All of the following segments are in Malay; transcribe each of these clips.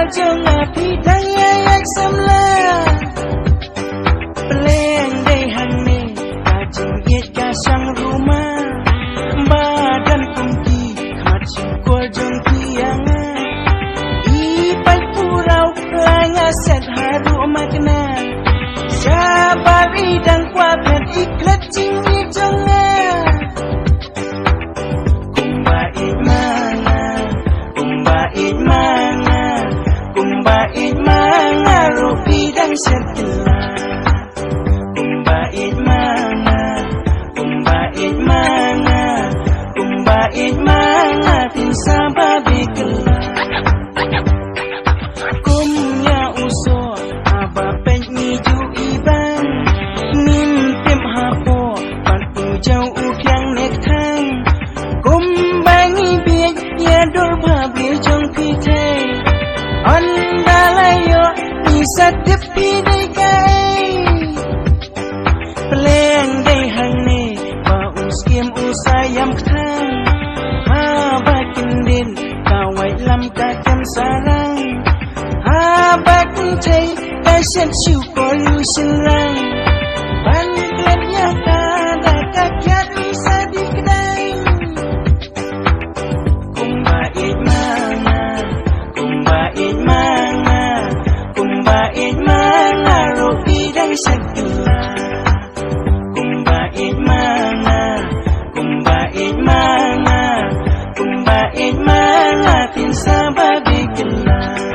jangan bidang yang semlah peleng deh hane kajeng ye kasang rumah badan pungki kacing kol jong tianga ipai purau langa set haru makna sabar idang kuapen iklat cingi jangan kumbait mana rupi dan setelah kumbait mana tin sababi kelah kumnya uso aba penyi ju iban nimpim hapo pantu jauh ukyang nek thang kumbangi biak ya dor babri jong pite andalayo isa tepi dai kai peleng dai hane ba uskim usayam thang ha bakin din kawai lam ka kam sarang ha bakin thai ka shen chu ko lu shin rang ban klet ya ka da ka kyat isa dik dai kumbait mana rupi dan setelah kumbait mana tin sababi kelah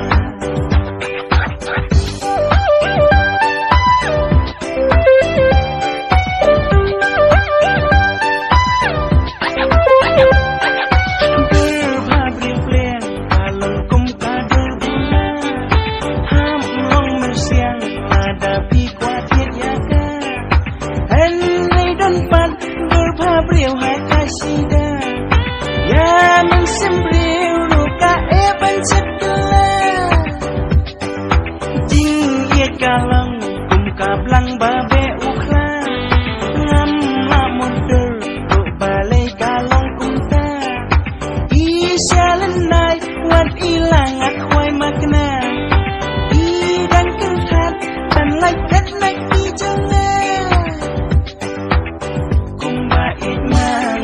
kalang kum kablang babe ukra ngam lamundur tuk balai kalong kumta isyalan nai wan ilang akwai makna idang kenthat dan laikat naik ijangan kumbait mana